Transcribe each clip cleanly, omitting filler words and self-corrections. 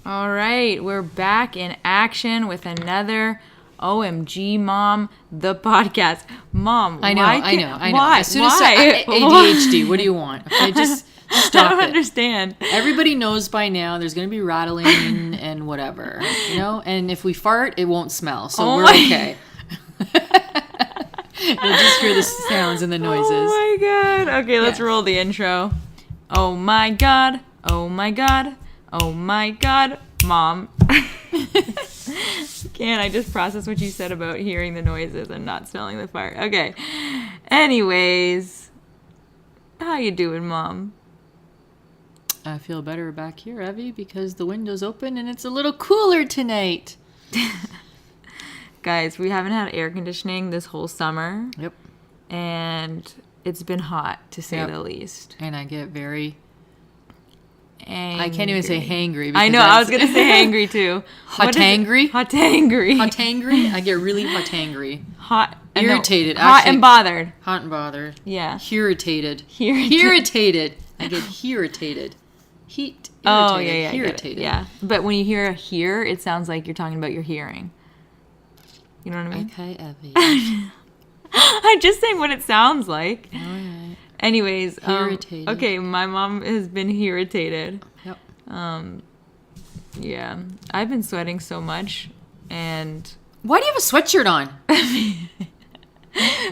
All right, we're back in action with another OMG Mom, the podcast. Mom, I know. Why? As soon as ADHD, what do you want? Okay, just stop I don't understand. Everybody knows by now there's going to be rattling and whatever, And if we fart, it won't smell, so we're okay. You'll just hear the sounds and the noises. Oh my god. Okay, let's roll the intro. Oh my god. Oh my god. Oh my god. Mom. Can't I just process what you said about hearing the noises and not smelling the fart? Okay. Anyways. How you doing, Mom? I feel better back here, Evie, because the window's open and it's a little cooler tonight. Guys, we haven't had air conditioning this whole summer. Yep. And it's been hot, to say the least. And I get very... Angry. I can't even say hangry. I know, I was going to say hangry too. Hot-angry? Hot-angry. Hot-angry? I get really hot-angry. Hot. Irritated. Hot and bothered. Hot and bothered. Yeah. Irritated. Irritated. I get irritated. Heat. Irritated. Oh, yeah. Irritated. Yeah. But when you hear a hear, it sounds like you're talking about your hearing. You know what I mean? Okay, Evie. I'm just saying what it sounds like. All right. Anyways, irritated. Okay, my mom has been irritated. Yep. Yeah, I've been sweating so much, and why do you have a sweatshirt on?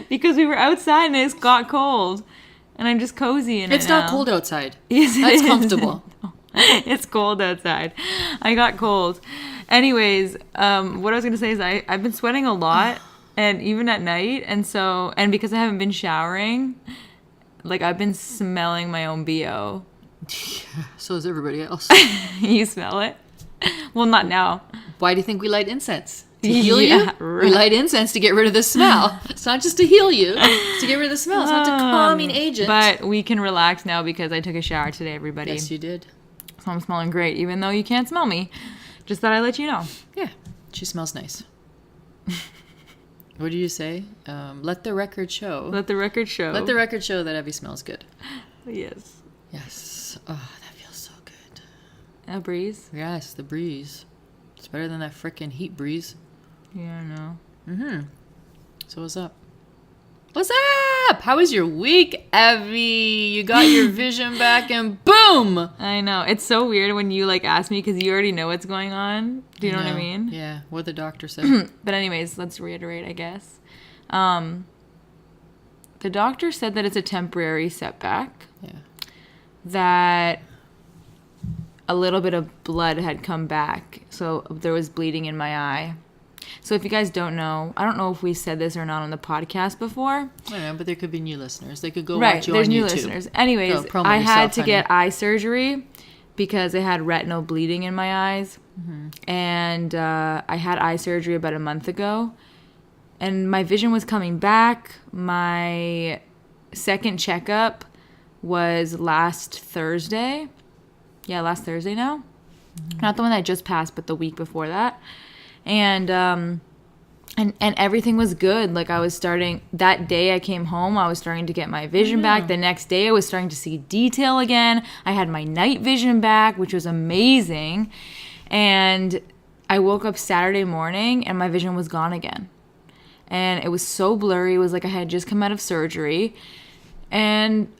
Because we were outside and it got cold, and I'm just cozy in it. It's not cold outside. Yes, that's comfortable. It's cold outside. I got cold. Anyways, what I was gonna say is I've been sweating a lot, and even at night, and because I haven't been showering. Like, I've been smelling my own BO. Yeah, so is everybody else. You smell it? Well, not now. Why do you think we light incense? To heal you? Right. We light incense to get rid of the smell. It's not just to heal you. It's to get rid of the smell. It's not a calming agent. But we can relax now because I took a shower today, everybody. Yes, you did. So I'm smelling great, even though you can't smell me. Just thought I'd let you know. Yeah, she smells nice. What do you say? Let the record show. Let the record show. Let the record show that Evie smells good. Yes. Yes. Oh, that feels so good. A breeze? Yes, the breeze. It's better than that frickin' heat breeze. Yeah, I know. Mm-hmm. So what's up? What's up? How was your week, Evie? You got your vision back and boom! I know. It's so weird when you, ask me because you already know what's going on. Do you know what I mean? Yeah, what the doctor said. But anyways, let's reiterate, I guess. The doctor said that it's a temporary setback. Yeah. That a little bit of blood had come back. So there was bleeding in my eye. So if you guys don't know, I don't know if we said this or not on the podcast before. I don't know, but there could be new listeners. They could go right, watch you on YouTube. There's new listeners. Anyways, I had to get eye surgery because I had retinal bleeding in my eyes. Mm-hmm. And I had eye surgery about a month ago. And my vision was coming back. My second checkup was last Thursday. Yeah, last Thursday now. Mm-hmm. Not the one that just passed, but the week before that. And everything was good. Like, I was starting, that day I came home, I was starting to get my vision back. The next day I was starting to see detail again. I had my night vision back, which was amazing. And I woke up Saturday morning and my vision was gone again. And it was so blurry. It was like I had just come out of surgery. And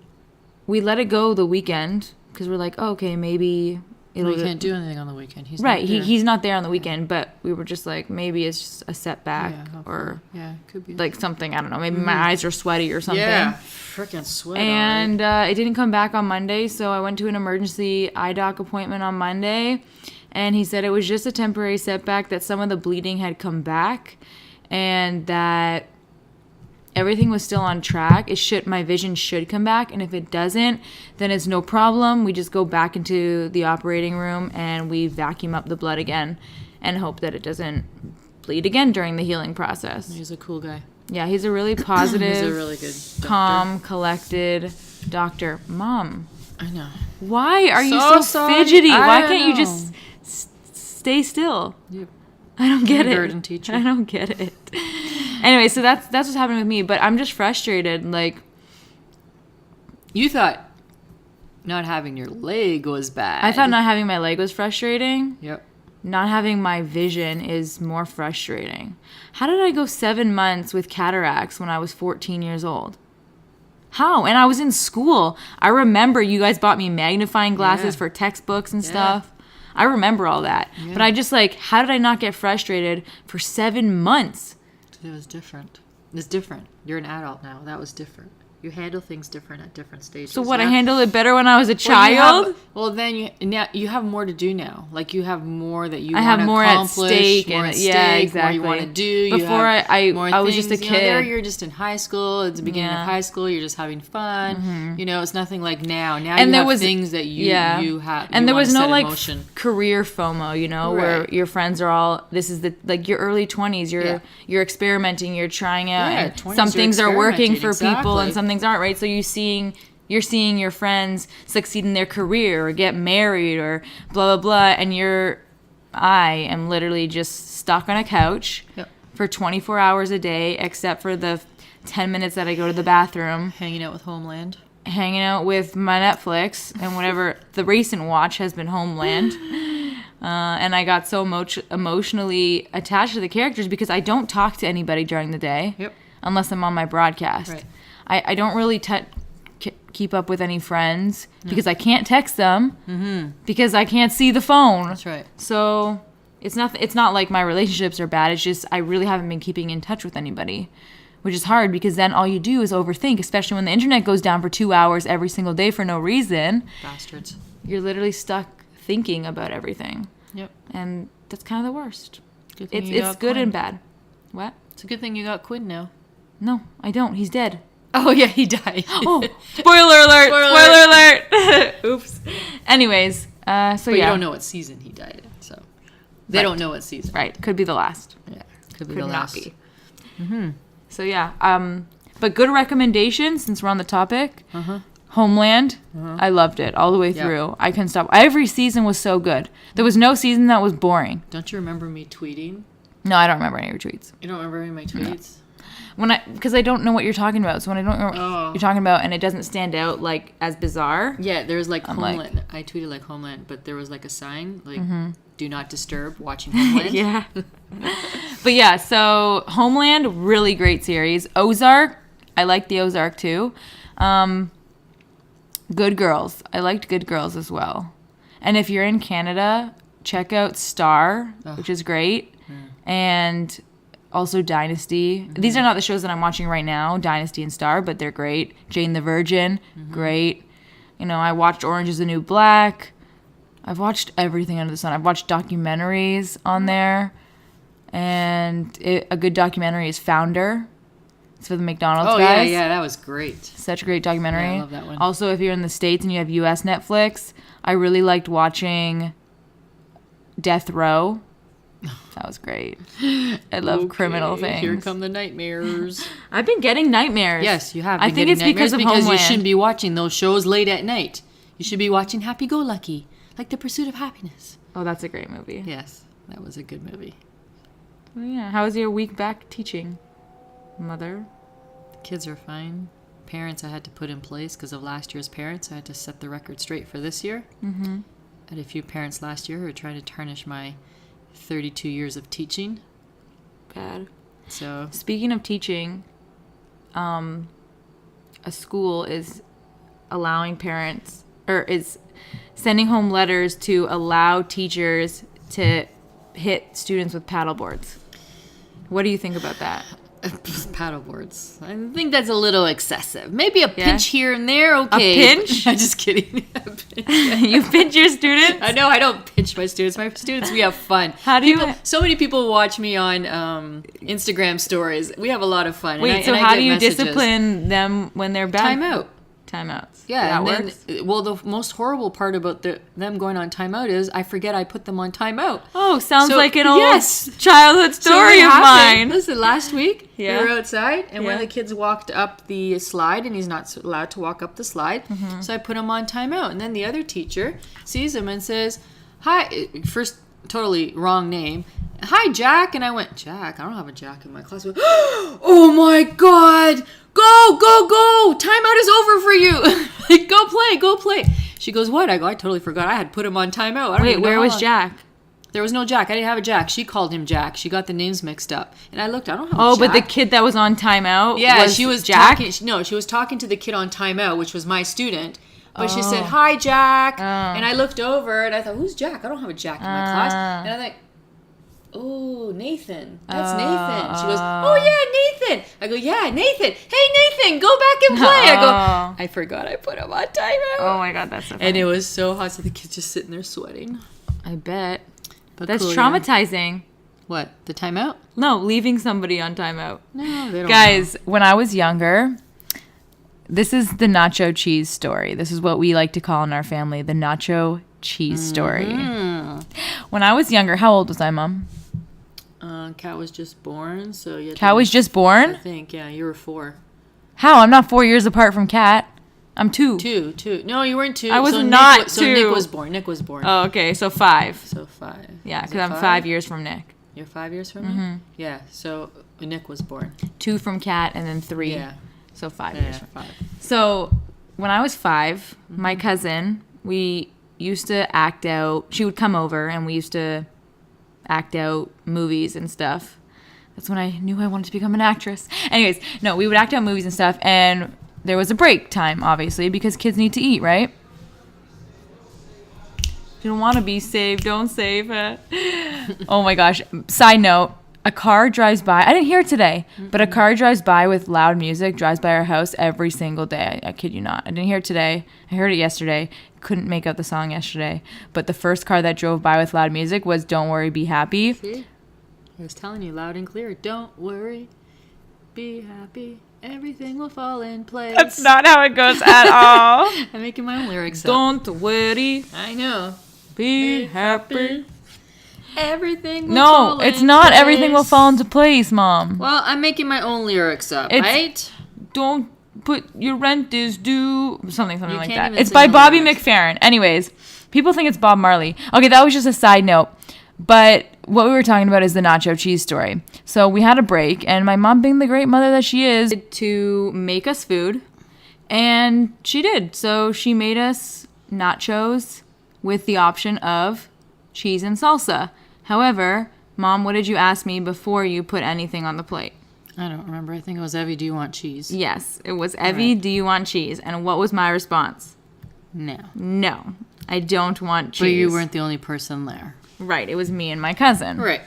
we let it go the weekend because we're like, oh, okay, maybe... He can't do anything on the weekend. He's right. Not there. He's not there on the weekend, but we were just like, maybe it's just a setback or it could be like something. I don't know. Maybe my eyes are sweaty or something. Yeah, freaking sweat. And it didn't come back on Monday, so I went to an emergency eye doc appointment on Monday, and he said it was just a temporary setback, that some of the bleeding had come back, and that everything was still on track. My vision should come back, and if it doesn't, then it's no problem. We just go back into the operating room and we vacuum up the blood again and hope that it doesn't bleed again during the healing process. He's a cool guy. Yeah, he's a really positive, he's a really good doctor. Calm, collected doctor. Mom, I know. Why are you so fidgety? Why can't you just stay still? Yep. I don't get it. Garden teacher. I don't get it. Anyway, so that's what's happening with me, but I'm just frustrated. Like, you thought Not having your leg was bad. I thought not having my leg was frustrating. Yep. Not having my vision is more frustrating. How did I go 7 months with cataracts when I was 14 years old? How? And I was in school. I remember you guys bought me magnifying glasses for textbooks and stuff. I remember all that. Yeah. But I just like, how did I not get frustrated for 7 months? It was different. It's different. You're an adult now. That was different. You handle things different at different stages. So what, I handled it better when I was a child? Then you have more to do now. Like you have more that you I want have to more accomplish. at stake. More and at stake, yeah, exactly. More you want to do. Before I was just a kid. There you're just in high school. At the beginning of high school, you're just having fun. Mm-hmm. You know, it's nothing like now. Now and you have things that you have. And there was no like emotion. Career FOMO, you know, where your friends are all. This is the like your early 20s. You're experimenting. You're trying out. And some things are working for people, and some things aren't. Right. So you're seeing your friends succeed in their career or get married or blah, blah, blah. And I am literally just stuck on a couch for 24 hours a day, except for the 10 minutes that I go to the bathroom. Hanging out with Homeland. Hanging out with my Netflix and whatever the recent watch has been Homeland. And I got so emotionally attached to the characters because I don't talk to anybody during the day unless I'm on my broadcast. Right. I don't really keep up with any friends because I can't text them because I can't see the phone. That's right. So it's not like my relationships are bad. It's just I really haven't been keeping in touch with anybody, which is hard because then all you do is overthink, especially when the internet goes down for 2 hours every single day for no reason. Bastards. You're literally stuck thinking about everything. Yep. And that's kind of the worst. It's good and bad. What? It's a good thing you got Quinn now. No, I don't. He's dead. Oh, yeah, he died. Oh, spoiler alert. Spoiler alert. Oops. Anyways, but you don't know what season he died in, so. They don't know what season. Right. Could be the last. Yeah. Could be the last. Not be. Mm-hmm. So, yeah. But good recommendation, since we're on the topic. Homeland. I loved it all the way through. I couldn't stop. Every season was so good. There was no season that was boring. Don't you remember me tweeting? No, I don't remember any of your tweets. You don't remember any of my tweets? No. Because I don't know what you're talking about. So when I don't know what you're talking about and it doesn't stand out like as bizarre. Yeah, there was like Homeland. I tweeted like Homeland, but there was like a sign like do not disturb watching Homeland. Yeah. But yeah, so Homeland, really great series. Ozark, I liked the Ozark too. Good Girls. I liked Good Girls as well. And if you're in Canada, check out Star, which is great. And also Dynasty. These are not the shows that I'm watching right now, Dynasty and Star, but they're great. Jane the Virgin, great. You know, I watched Orange is the New Black. I've watched everything under the sun. I've watched documentaries on there. And a good documentary is Founder. It's for the McDonald's guys. Yeah, that was great. Such a great documentary. Yeah, I love that one. Also, if you're in the States and you have US Netflix, I really liked watching Death Row. That was great. I love criminal things. Here come the nightmares. I've been getting nightmares. Yes, you have been I think it's because of Homeland. You shouldn't be watching those shows late at night. You should be watching Happy Go Lucky, like The Pursuit of Happiness. Oh, that's a great movie. Yes, that was a good movie. Well, yeah. How was your week back teaching, Mother? Kids are fine. Parents I had to put in place because of last year's parents. I had to set the record straight for this year. I had a few parents last year who were trying to tarnish my 32 years of teaching. Bad. So speaking of teaching, a school is allowing parents or is sending home letters to allow teachers to hit students with paddle boards. What do you think about that? Paddle boards. I think that's a little excessive. Maybe a pinch here and there, okay. A pinch? I'm just kidding. You pinch your students? I know I don't pinch my students. My students, we have fun. How do you? So many people watch me on Instagram stories. We have a lot of fun. Wait, so how do you discipline them when they're bad? Timeouts. Yeah, that and works. Then, well, the most horrible part about them going on timeout is I forget I put them on timeout. Oh, sounds like an old childhood story of mine. Listen, last week we Yeah. were outside, and one of the kids walked up the slide, and he's not allowed to walk up the slide, so I put him on timeout. And then the other teacher sees him and says, "Hi," first totally wrong name. "Hi, Jack." And I went, "Jack? I don't have a Jack in my class." Went, "Oh my God! Go! Timeout is over for you. Go play. She goes, what? I go, I totally forgot. I had put him on timeout. I don't Wait, even know where how was long." Jack? There was no Jack. I didn't have a Jack. She called him Jack. She got the names mixed up. And I looked, I don't have a Jack. But the kid that was on timeout she was Jack? she was talking to the kid on timeout, which was my student. But she said, hi, Jack. And I looked over, and I thought, who's Jack? I don't have a Jack in my class. And I thought, oh, Nathan. That's Nathan. She goes, oh, yeah, Nathan. I go, yeah, Nathan. Hey, Nathan, go back and play. I go, I forgot I put him on timeout. Oh, my God, that's so funny. And it was so hot, so the kid's just sitting there sweating. I bet. But That's cool, traumatizing. Yeah. What? The timeout? No, leaving somebody on timeout. No, they don't Guys, when I was younger, this is the nacho cheese story. This is what we like to call in our family, the nacho cheese story. When I was younger, how old was I, Mom? Kat was just born, so you. Kat was just born? I think, yeah, you were 4. How? I'm not 4 years apart from Kat. I'm 2. 2. No, you weren't 2. I was so not Nick, 2. So Nick was born. Oh, okay, so 5. So 5. Yeah, Is because it I'm 5 years from Nick. You're 5 years from me? Yeah, so Nick was born. 2 from Kat and then 3. Yeah. So 5 Yeah, years from 5. So when I was 5, my cousin, we used to act out. She would come over and we used to act out movies and stuff. That's when I knew I wanted to become an actress. Anyways, no, we would act out movies and stuff, and there was a break time, obviously, because kids need to eat, right? If you don't want to be saved, don't save it. Oh my gosh. Side note, a car drives by. I didn't hear it today, but a car drives by with loud music, drives by our house every single day. I kid you not. I didn't hear it today. I heard it yesterday. Couldn't make out the song yesterday. But the first car that drove by with loud music was Don't Worry, Be Happy. See? I was telling you loud and clear, don't worry, be happy, everything will fall in place. That's not how it goes at all. I'm making my own lyrics up. Don't worry, I know. be happy. Everything will No, fall it's in not place. everything will fall into place, Mom. Well, I'm making my own lyrics up, It's- right? Don't put your rent is due. Something You like can't that. even It's sing by the Bobby lyrics. McFerrin. Anyways, people think it's Bob Marley. Okay, that was just a side note. But what we were talking about is the nacho cheese story. So we had a break, and my mom, being the great mother that she is, to make us food. And she did. So she made us nachos with the option of cheese and salsa. However, Mom, what did you ask me before you put anything on the plate? I don't remember. I think it was Evie, do you want cheese? Yes, it was Evie, do you want cheese? And what was my response? No. No, I don't want cheese. But you weren't the only person there. Right, it was me and my cousin. Right.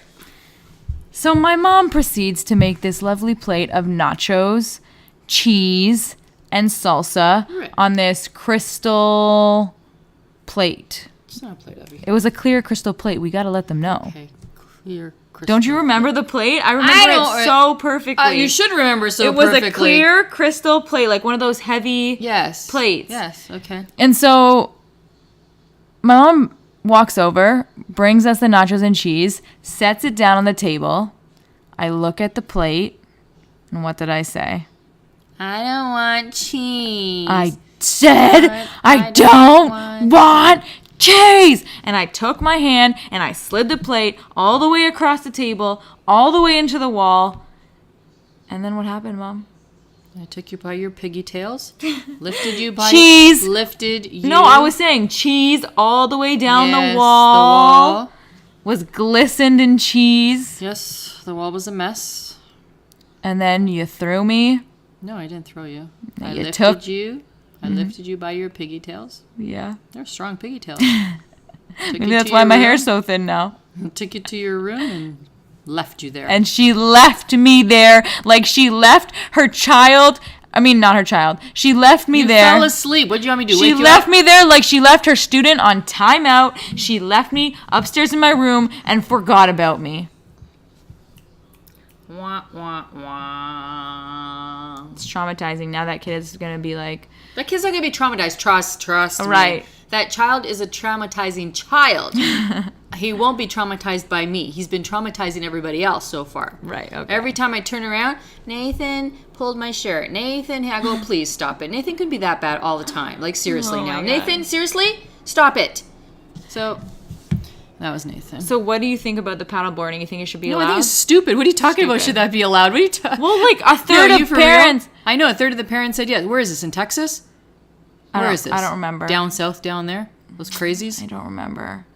So my mom proceeds to make this lovely plate of nachos, cheese, and salsa Right. on this crystal plate. It's not a plate, Evie. It was a clear crystal plate. We got to let them know. Okay, clear crystal. Don't you remember the plate? I remember don't it so perfectly. You should remember so It was perfectly. a clear crystal plate, like one of those heavy Yes. plates. Yes, okay. And so my mom walks over, brings us the nachos and cheese, sets it down on the table. I look at the plate, and what did I say? I don't want cheese. I said, I don't want cheese! And I took my hand, and I slid the plate all the way across the table, all the way into the wall. And then what happened, Mom? I took you by your piggy tails, lifted you by Cheese! lifted you. No, I was saying cheese all the way down Yes, the wall. Was glistened in cheese. Yes, the wall was a mess. And then you threw me. No, I didn't throw you. No, I you lifted took- Mm-hmm. you. I lifted you by your piggy tails. Yeah. They're strong piggy tails. Maybe that's why my hair's so thin now. Took you to your room and left you there. And she left me there like she left her child. I mean, not her child. She left me you there. fell asleep. What do you want me to do? She Wake you left up? me there like she left her student on timeout. She left me upstairs in my room and forgot about me. Wah, wah, wah. It's traumatizing. Now that kid is going to be like, That kid's not gonna be traumatized. Trust me. Right. That child is a traumatizing child. He won't be traumatized by me. He's been traumatizing everybody else so far. right, okay. Every time I turn around, Nathan pulled my shirt. Nathan, I go, please stop it. Nathan can be that bad all the time. Like, seriously Oh now. my God. Nathan, seriously? Stop it. So, that was Nathan. So what do you think about the paddleboarding? You think it should be No, I allowed? think it's stupid. What are you talking about? Stupid. Should that be allowed? What are you talking Well, like a third Are you of for real? parents. I know, a third of the parents said yes. Where is this, in Texas? Where is this? I don't remember. Down south, down there? Those crazies? I don't remember.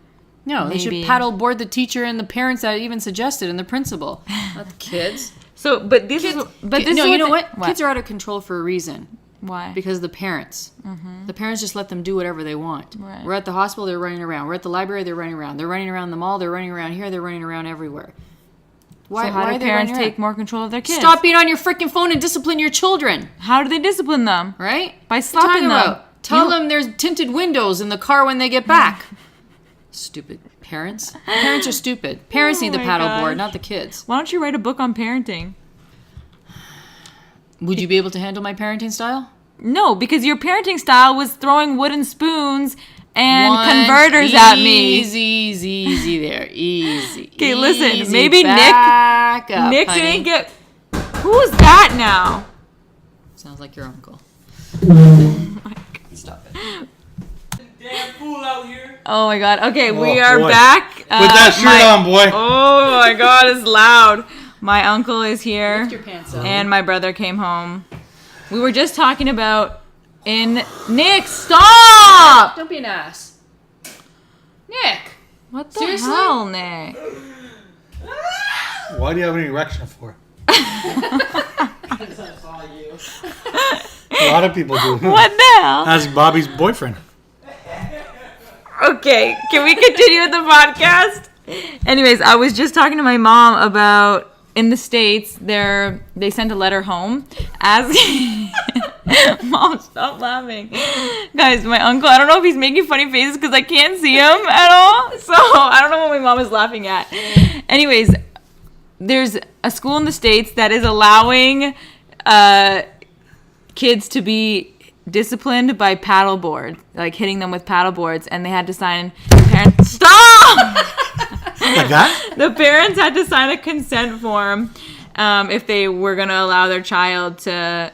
No, they Maybe. should paddle board the teacher and the parents that even suggested and the principal, not the kids. So, but this is You know what? Kids are out of control for a reason. Why? Because of the parents. Mm-hmm. The parents just let them do whatever they want. Right. We're at the hospital, they're running around. We're at the library, they're running around. They're running around the mall, they're running around here, they're running around everywhere. Why, so how why do are they parents running around? take more control of their kids? Stop being on your freaking phone and discipline your children. How do they discipline them? Right? By slapping them. Tell them there's tinted windows in the car when they get back. Stupid parents. Parents are stupid. Parents need the my paddleboard, gosh. not the kids. Why don't you write a book on parenting? Would you be able to handle my parenting style? No, because your parenting style was throwing wooden spoons and converters at me. Easy there. Easy. Okay, listen. Easy. Maybe Back up, Nick honey. didn't get. Who's that now? Sounds like your uncle. Stop it. Damn fool out here. Oh my god. Okay, we Oh, are boy. back. Put that shirt on, boy. Oh my god, it's loud. My uncle is here. Lift your pants up. And my brother came home. We were just talking about Nick, stop! Don't be an ass. Nick! What the Seriously? hell, Nick? Why do you have an erection for? A lot of people do. What the hell? Ask Bobby's boyfriend. Okay, can we continue with the podcast? Anyways, I was just talking to my mom about in the States, they sent a letter home asking. Mom, stop laughing. Guys, my uncle, I don't know if he's making funny faces because I can't see him at all. So I don't know what my mom is laughing at. Anyways, there's a school in the States that is allowing kids to be disciplined by paddleboard, like hitting them with paddleboards, and they had to sign parents. Stop! Like that? The parents had to sign a consent form if they were going to allow their child to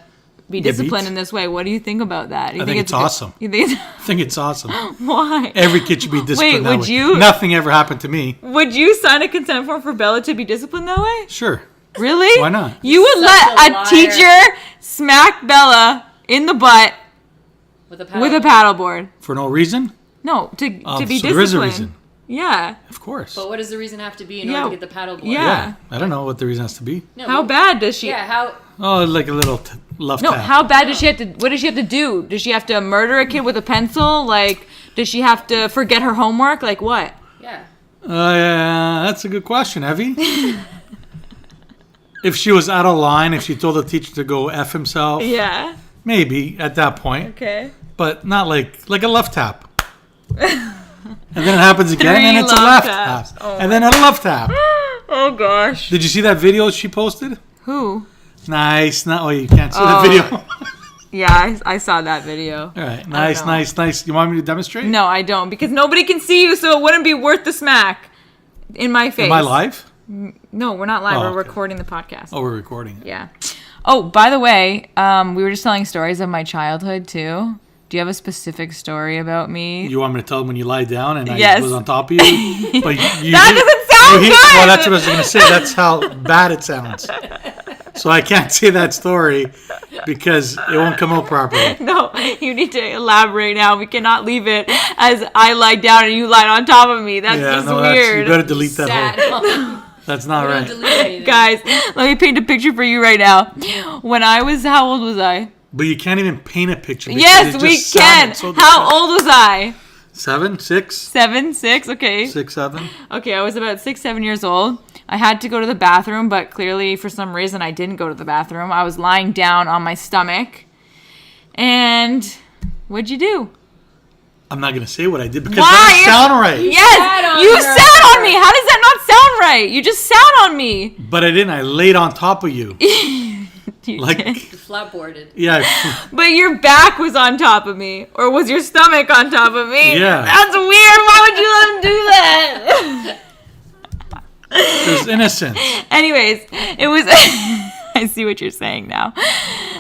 be Get disciplined beat? in this way. What do you think about that? You I think it's awesome. You think I think it's awesome. why? Every kid should be disciplined that would way. you- Nothing ever happened to me. Would you sign a consent form for Bella to be disciplined that way? Sure. Really? Why not? You would let Such a a liar. teacher smack Bella in the butt With a with a paddleboard? For no reason? No, to be So disciplined. there is a reason. Yeah. Of course. But what does the reason have to be in Yeah. order to get the paddleboard? Yeah. I don't know what the reason has to be. No, How bad does she? Yeah, how... Oh, like a little left No, tap. how bad does she have to? What does she have to do? Does she have to murder a kid with a pencil? Like, does she have to forget her homework? Like what? Yeah. That's a good question, Evie. If she was out of line, if she told the teacher to go F himself, Yeah. maybe at that point. Okay. But not like a left tap. And then it happens again, and Three it's a left left taps. tap. Oh And then a left tap. Oh gosh. Did you see that video she posted? Who? Nice. Oh, you can't see Oh. the video. Yeah, I saw that video. All right. Nice, know. nice. You want me to demonstrate? No, I don't, because nobody can see you, so it wouldn't be worth the smack in my face. Am I live? No, we're not live. Oh, We're okay. recording the podcast. Oh, we're recording it. Yeah. Oh, by the way, we were just telling stories of my childhood too. Do you have a specific story about me? You want me to tell them when you lie down and Yes. I was on top of you? But you That doesn't sound good! Well, that's what I was going to say. That's how bad it sounds. So I can't say that story because it won't come out properly. No, you need to elaborate now. We cannot leave it as I lied down and you lied on top of me. That's just you weird. better delete that Sad. whole. That's not We don't right. delete anything. Guys, let me paint a picture for you right now. When I was, how old was I? But you can't even paint a picture. because Yes, it we just can. sounded so How different. old was I? 7, 6, 7, 6, okay. 6, 7. Okay, I was about 6, 7 years old. I had to go to the bathroom, but clearly for some reason I didn't go to the bathroom. I was lying down on my stomach. And what'd you do? I'm not going to say what I did because Why? that doesn't sound right. Yes, sat on you her. sat on me. How does that not sound right? You just sat on me. But I didn't. I laid on top of you. You Like, did. Flatboarded. yeah. But your back was on top of me. Or was your stomach on top of me? Yeah. That's weird. Why would you let him do that? It was innocent. Anyways, it was... I see what you're saying now.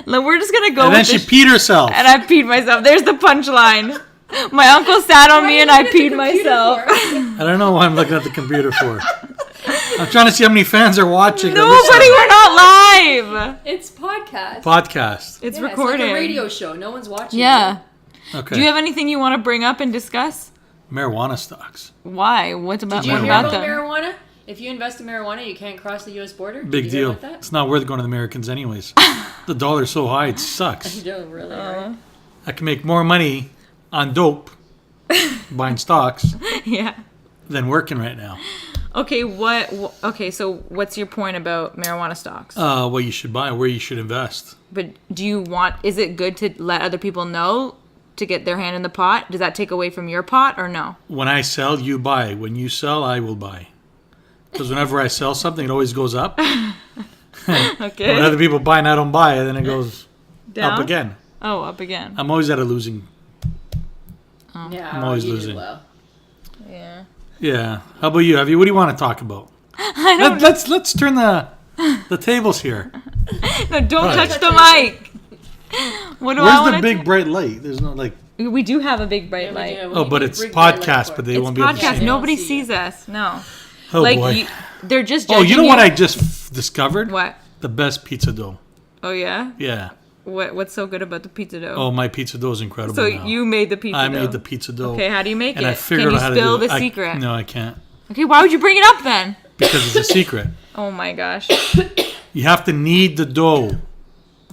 Look, we're just going to go And then with she this. peed herself. And I peed myself. There's the punchline. My uncle sat on me and I peed myself. I don't know why I'm looking at the computer for. I'm trying to see how many fans are watching. or Nobody, listening. we're not live. It's podcast. Podcast. It's Yeah, recording. It's like a radio show. No one's watching. Yeah. Okay. Do you have anything you want to bring up and discuss? Marijuana stocks. Why? What's about? Did you What hear about about them? marijuana? If you invest in marijuana, you can't cross the U.S. border. Did Big you hear deal. about that? It's not worth going to the Americans anyways. The dollar's so high, it sucks. You don't really, right? I can make more money on dope buying stocks Yeah. than working right now. Okay. Okay. So what's your point about marijuana stocks? What you should buy, where you should invest. But is it good to let other people know to get their hand in the pot? Does that take away from your pot or no? When I sell, you buy. When you sell, I will buy. Because whenever I sell something, it always goes up. Okay. When other people buy and I don't buy it, then it goes Down? up again. Oh, up again. I'm always at a losing. Yeah, I'm always you did losing. well. Yeah. Yeah. How about you? What do you want to talk about? I don't. Let's turn the tables here. No, don't Right. touch the mic. What do I Where's want the big bright light? There's no like. We do have a big bright Yeah, we light. do. Oh, We but need it's big bright light podcast, for but it. they It's won't be able to see podcast. it. Nobody see sees us. No. Oh boy. They're just Oh, judging you know what I just discovered? What? The best pizza dough. Oh yeah. Yeah. What's so good about the pizza dough? Oh, my pizza dough is incredible. so now. you made the pizza I dough. made the pizza dough. Okay, how do you make and it? I figured Can you out how to spill do it. the secret? No, I can't Okay, why would you bring it up then? because it's a secret. Oh my gosh. You have to knead the dough.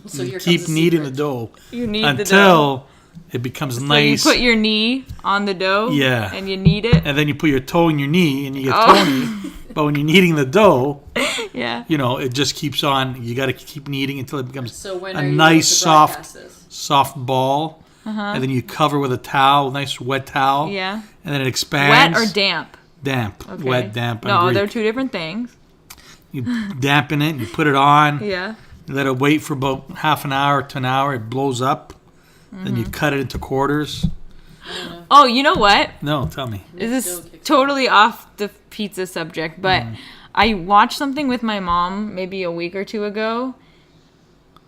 So You here keep comes the kneading secret. the dough You need the dough. until it becomes So nice. you put your knee on the dough. Yeah. And you knead it. and then you put your toe in your knee and you get Oh. Tony. But when you're kneading the dough, Yeah. you know, it just keeps on. You got to keep kneading until it becomes So when a are you nice able to broadcast soft this? soft ball. And then you cover with a towel, nice wet towel. Yeah. And then it expands. Wet or damp? Damp. Okay. Wet, damp, and No, Greek. they're two different things. You dampen it, you put it on, Yeah. you let it wait for about half an hour to an hour, it blows up. Then you cut it into quarters. Oh, you know what? No, tell me. This still is kicks totally off the pizza subject, but I watched something with my mom maybe a week or two ago.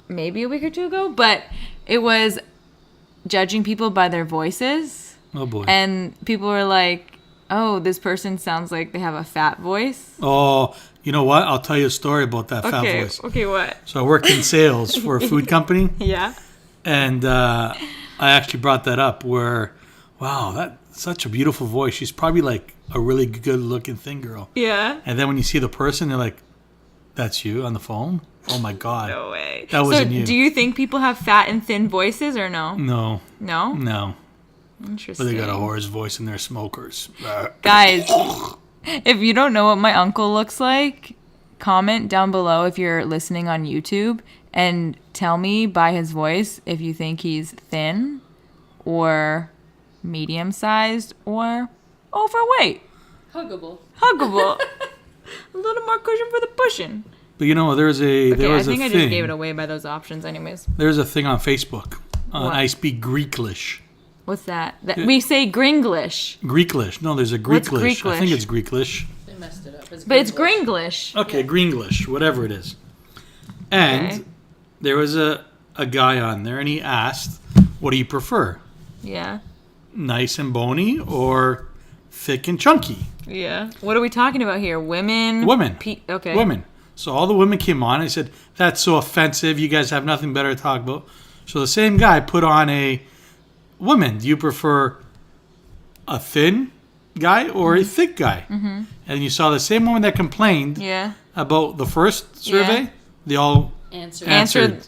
But it was judging people by their voices. Oh boy. And people were like, oh, this person sounds like they have a fat voice. Oh, you know what? I'll tell you a story about that fat Okay, voice. okay, what? So I worked in sales for a food company, Yeah. and I actually brought that up where, wow, that's such a beautiful voice. She's probably like a really good-looking thin girl. Yeah. And then when you see the person, they're like, that's you on the phone? Oh my God. No way. That wasn't you. Do you think people have fat and thin voices or no? No, No? no. Interesting. But they got a hoarse voice and they're smokers. Guys, if you don't know what my uncle looks like, comment down below if you're listening on YouTube and tell me by his voice if you think he's thin or medium-sized or overweight. Huggable. Huggable. A little more cushion for the pushing. But you know, there's a Okay, there I was think a I thing. just gave it away by those options anyways. There's a thing on Facebook. What? I speak Greeklish. What's that? We say Gringlish, Greeklish. No, there's a What's Greeklish. I think Greeklish? it's Greeklish. They messed it up. but it's Gringlish. Gringlish. Okay, Greenglish, whatever it is. And Okay. there was a guy on there, and he asked, "What do you prefer, Yeah. nice and bony or thick and chunky?" Yeah. What are we talking about here? Women? Women. Okay. Women. So all the women came on. And said, "That's so offensive. You guys have nothing better to talk about." So the same guy put on a woman. Do you prefer a thin guy or a thick guy? Mm-hmm. And you saw the same woman that complained Yeah. about the first survey. Yeah. They all Answer. answered.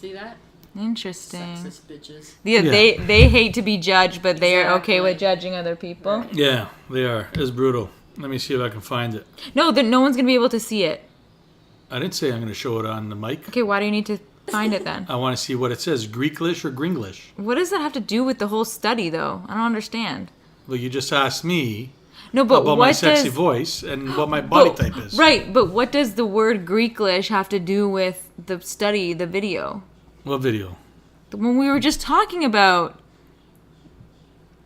See that? Interesting. Sexist bitches. Yeah, Yeah. they hate to be judged, but they are okay Exactly. with judging other people. Yeah, they are. It's brutal. Let me see if I can find it. No, no one's gonna be able to see it. I didn't say I'm going to show it on the mic. Okay, why do you need to find it then? I want to see what it says, Greeklish or Gringlish. What does that have to do with the whole study, though? I don't understand. Well, you just asked me No, but about what my sexy does voice and what my body type is. right? But what does the word Greeklish have to do with the study, the video? What video? The one we were just talking about.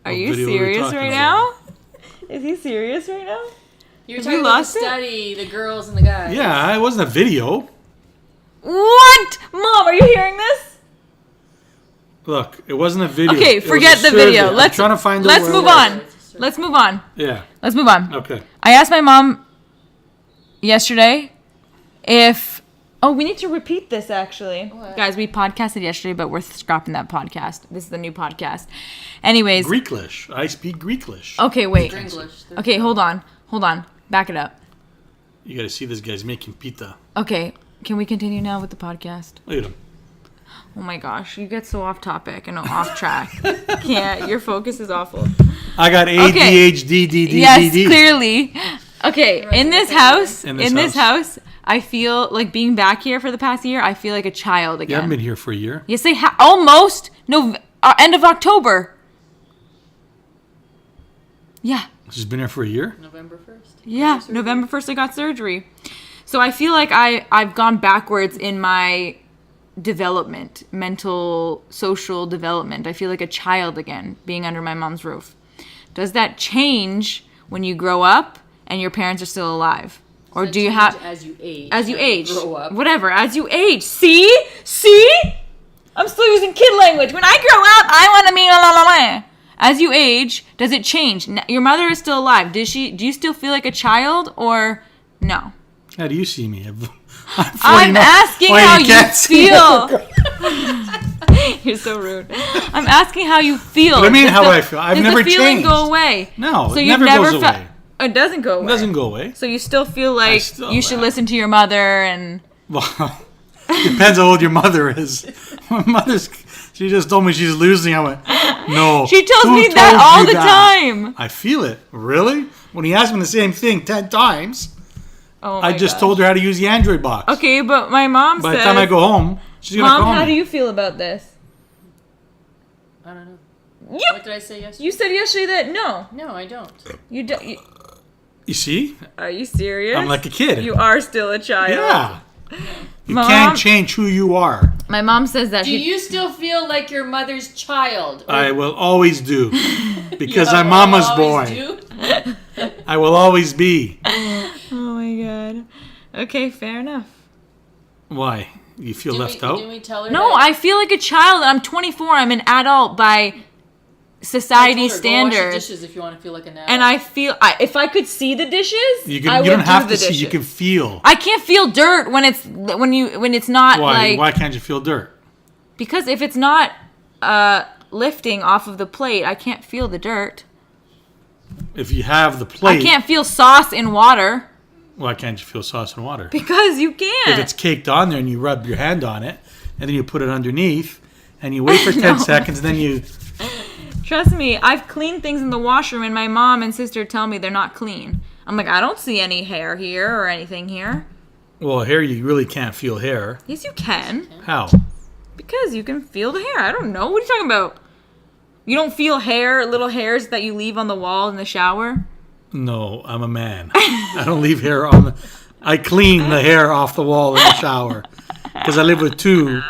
Are What you video are we serious talking right about? now? Is he serious right now? You were Have talking you about the lost it? study, the girls and the guys. Yeah, it wasn't a video. What? Mom, are you hearing this? Look, it wasn't a video. Okay, It was forget a the survey. video. I'm Let's trying to find the let's word. move on. Let's move on. Yeah. Let's move on. Okay. I asked my mom yesterday if Oh, we need to repeat this, actually. What? Guys, we podcasted yesterday, but we're scrapping that podcast. This is the new podcast. Anyways. Greeklish. I speak Greeklish. Okay, wait. English. Okay, hold on. Back it up. You got to see this guy's making pita. Okay, can we continue now with the podcast? Look at him. Oh my gosh, you get so off topic and off track. Can't. Your focus is awful. I got ADHD, DD, Yes, DD. clearly. Okay, in this house, In this house, I feel like being back here for the past year, I feel like a child You again. haven't been here for a year. Yes, they almost. No, end of October. Yeah. She's been here for a year. November 1st. Yeah, November 1st I got surgery. So I feel like I've gone backwards in my development, mental, social development. I feel like a child again, being under my mom's roof. Does that change when you grow up and your parents are still alive? Or do you have... As you age. As you age. Grow up. Whatever, as you age. See? I'm still using kid language. When I grow up, I want to be la la la la. As you age, does it change? Your mother is still alive. Do you still feel like a child or no? How do you see me? I'm asking how you can't see feel. You're so rude. I'm asking how you feel. What do you mean Does how I feel? I've does never the feeling changed. go away? No, So it you've never goes felt- away. It doesn't go away. It doesn't go away. So you still feel like still- you should listen to your mother and... Well, depends how old your mother is. My she just told me she's losing. I went, no. She tells Who me that told all you the that? time. I feel it. Really? When he asked me the same thing 10 times, Oh I my just gosh. told her how to use the Android box. Okay, but my mom By says... the time I go home, she's going to Mom, call how me. do you feel about this? I don't know. You, What did I say yesterday? you said yesterday that no. No, I don't. You don't. You see? Are you serious? I'm like a kid. You are still a child. Yeah. You Mom- can't change who you are. My mom says that Do she... you still feel like your mother's child? I will always do. Because You I'm mama's always boy. do? I will always be. Oh my god. Okay, fair enough. Why? You feel Did left we, out? Did we tell her No, that? I feel like a child. I'm 24. I'm an adult by I told society her, go wash the standards. dishes if you want to feel like an adult. And I feel if I could see the dishes, You I would don't have do to the see. You dishes. can feel. I can't feel dirt when it's not Why? like Why can't you feel dirt? because if it's not lifting off of the plate, I can't feel the dirt. If you have the plate, I can't feel sauce in water why can't you feel sauce and water? because you If can't. it's caked on there and you rub your hand on it, and then you put it underneath, and you wait for 10 No. seconds, then you... Trust me, I've cleaned things in the washroom and my mom and sister tell me they're not clean. I'm like, I don't see any hair here or anything here. Well, hair, you really can't feel hair. Yes, you can. How? Because you can feel the hair. I don't know. What are you talking about? You don't feel hair, little hairs that you leave on the wall in the shower? No, I'm a man. I don't leave hair on the... I clean the hair off the wall in the shower. Because I live with two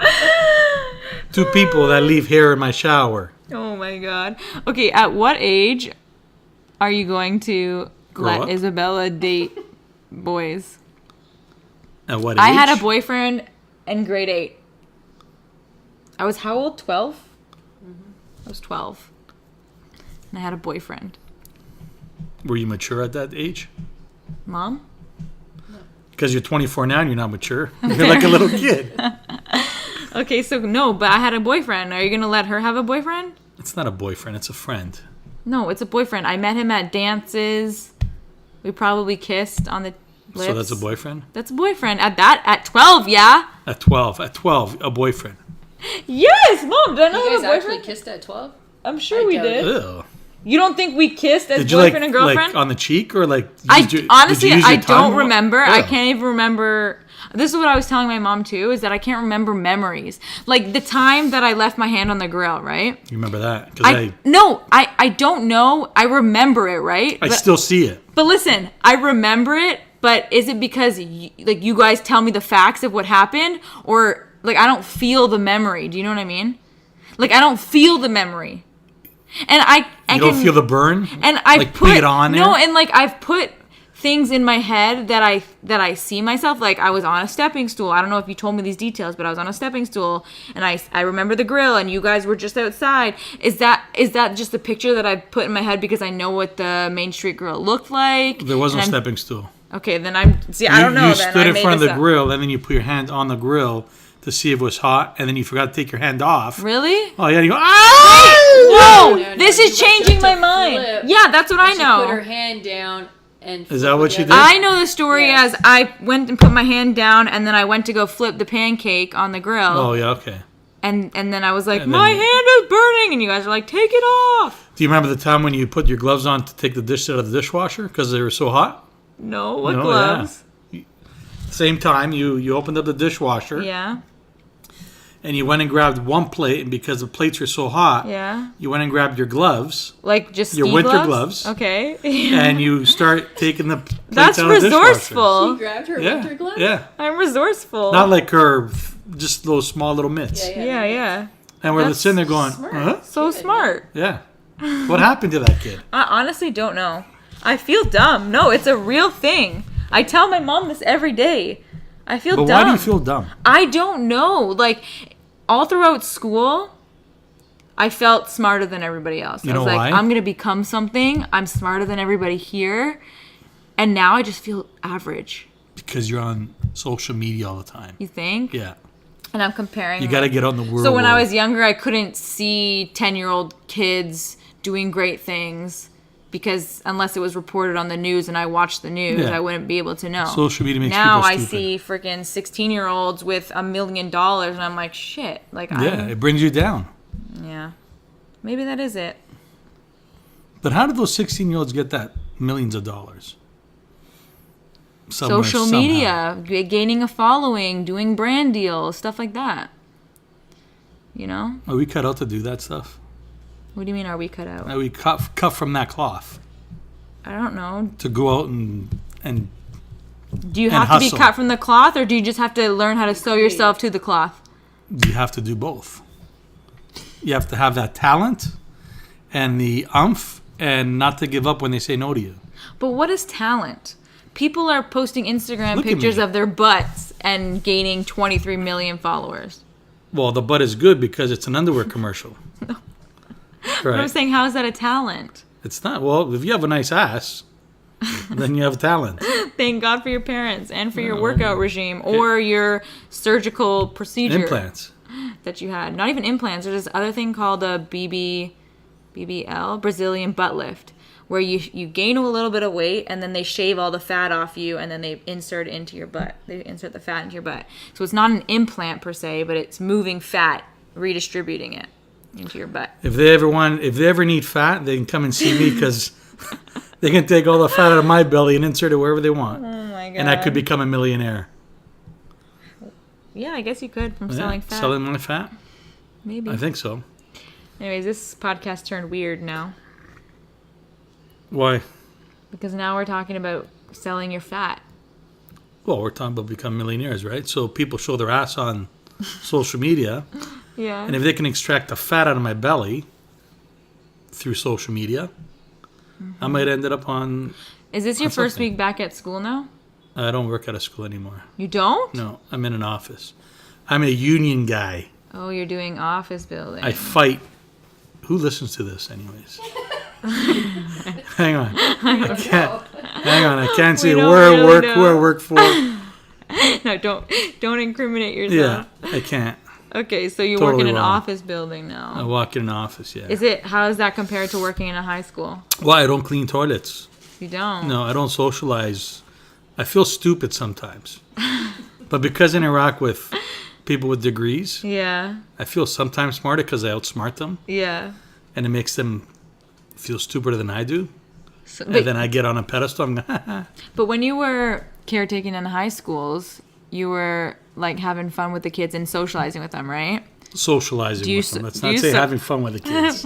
people that leave hair in my shower. Oh my god. Okay, at what age are you going to Grow let up? Isabella date boys? At what age? I had a boyfriend in grade 8. I was how old? 12? I was 12. And I had a boyfriend. Were you mature at that age? Mom? Because you're 24 now and you're not mature. You're like a little kid. Okay, so no, but I had a boyfriend. Are you going to let her have a boyfriend? It's not a boyfriend, it's a friend. No, it's a boyfriend. I met him at dances. We probably kissed on the lips. So that's a boyfriend? That's a boyfriend. At 12, yeah? At 12, a boyfriend. Yes, Mom, did I not You have guys a actually boyfriend? kissed at 12? I'm sure I we doubt did. Ew. You don't think we kissed as Did you boyfriend and girlfriend? like on the cheek or like? Honestly, did you use I your tongue? don't remember. I Ew. can't even remember. This is what I was telling my mom too, is that I can't remember memories. Like the time that I left my hand on the grill, right? You remember that? Because I don't know. I remember it, right? I still see it. But listen, I remember it, but is it because you guys tell me the facts of what happened, or like I don't feel the memory? Do you know what I mean? Like I don't feel the memory, and I You don't feel the burn? and I like put put it on there? no, and like I've put things in my head that I see myself. Like I was on a stepping stool. I don't know if you told me these details, but I was on a stepping stool, and I remember the grill, and you guys were just outside. Is that just a picture that I put in my head because I know what the Main Street Grill looked like? There was no stepping stool. Okay, then I don't know. You stood in front of the grill, and then you put your hand on the grill to see if it was hot, and then you forgot to take your hand off. Really? Oh yeah, and you go, ah! Whoa! No, This is changing my mind. flip. Yeah, that's what I She know. put her hand down and. Is that what you did? I know the story Yes. as I went and put my hand down, and then I went to go flip the pancake on the grill. Oh yeah, okay. And then I was like, And my then- hand is burning, and you guys were like, take it off. Do you remember the time when you put your gloves on to take the dish out of the dishwasher because they were so hot? No, what No, gloves? Same time, you opened up the dishwasher Yeah, and you went and grabbed one plate, and because the plates were so hot, yeah. you went and grabbed your gloves Like just Your ski winter gloves. Okay. and you start taking the plates That's out of the dishwasher. resourceful. Grabbed her Yeah, winter gloves. yeah. I'm resourceful. Not like her, just those small little mitts. Yeah. And we're That's sitting there going, smart. huh? So smart. Yeah. What happened to that kid? I honestly don't know. I feel dumb. No, it's a real thing. I tell my mom this every day. I feel But dumb. why do you feel dumb? I don't know. Like, all throughout school, I felt smarter than everybody else. You I was know like, why? I'm going to become something. I'm smarter than everybody here. And now I just feel average. Because you're on social media all the time. You think? Yeah. And I'm comparing. You got to get on the world. So when I was younger, I couldn't see 10-year-old kids doing great things because unless it was reported on the news and I watched the news, Yeah. I wouldn't be able to know. Social media makes now people I stupid. see freaking 16-year-olds with $1 million, and I'm like, shit. Like, Yeah, it brings you down. yeah, maybe that is it. But how did those 16-year-olds get that millions of dollars? Somewhere, Social somehow. media, gaining a following, doing brand deals, stuff like that. You know? Are we cut out to do that stuff? What do you mean? Are we cut out? Are we cut from that cloth I don't know. to go out and Do you And have to be hustle. cut from the cloth, or do you just have to learn how to sew yourself to the cloth? you have to do both. You have to have that talent and the umph and not to give up when they say no to you. But what is talent? People are posting Instagram Look at pictures me. of their butts and gaining 23 million followers. Well, the butt is good because it's an underwear commercial. But Right. I'm saying, how is that a talent? It's not. Well, if you have a nice ass, then you have talent. Thank God for your parents and for your workout regime or your surgical procedure Implants. that you had. Not even implants. There's this other thing called a BBL, Brazilian butt lift, where you gain a little bit of weight and then they shave all the fat off you and then they insert it into your butt. They insert the fat into your butt. So it's not an implant per se, but it's moving fat, redistributing it into your butt. If they ever need fat, they can come and see me because they can take all the fat out of my belly and insert it wherever they want. Oh my God. And I could become a millionaire. Yeah, I guess you could from Yeah, selling fat. Selling my fat? Maybe. I think so. Anyways, this podcast turned weird now Why? because now we're talking about selling your fat. Well, we're talking about becoming millionaires, right? So people show their ass on social media. Yeah. And if they can extract the fat out of my belly through social media, I might end up on... Is this your on first something. week back at school now? I don't work at a school anymore. You don't? No, I'm in an office. I'm a union guy. Oh, you're doing office building. I fight. Who listens to this, anyways? Hang on. I can't say don't where I really work, know. who I work for. No, don't incriminate Yeah, yourself. I can't. Okay, so you Totally work in an wrong. office building I now. walk in an office, yeah. How is that compared to working in a high school? Well, I don't clean toilets. You don't. No, I don't socialize. I feel stupid sometimes. But because I interact with people with degrees, Yeah. I feel sometimes smarter because I outsmart them. Yeah. And it makes them feel stupider than I do. So, And then I get on a pedestal. I'm but when you were caretaking in high schools, you were like having fun with the kids and socializing with them, right? socializing you with them. so- Let's do not you say so- having fun with the kids.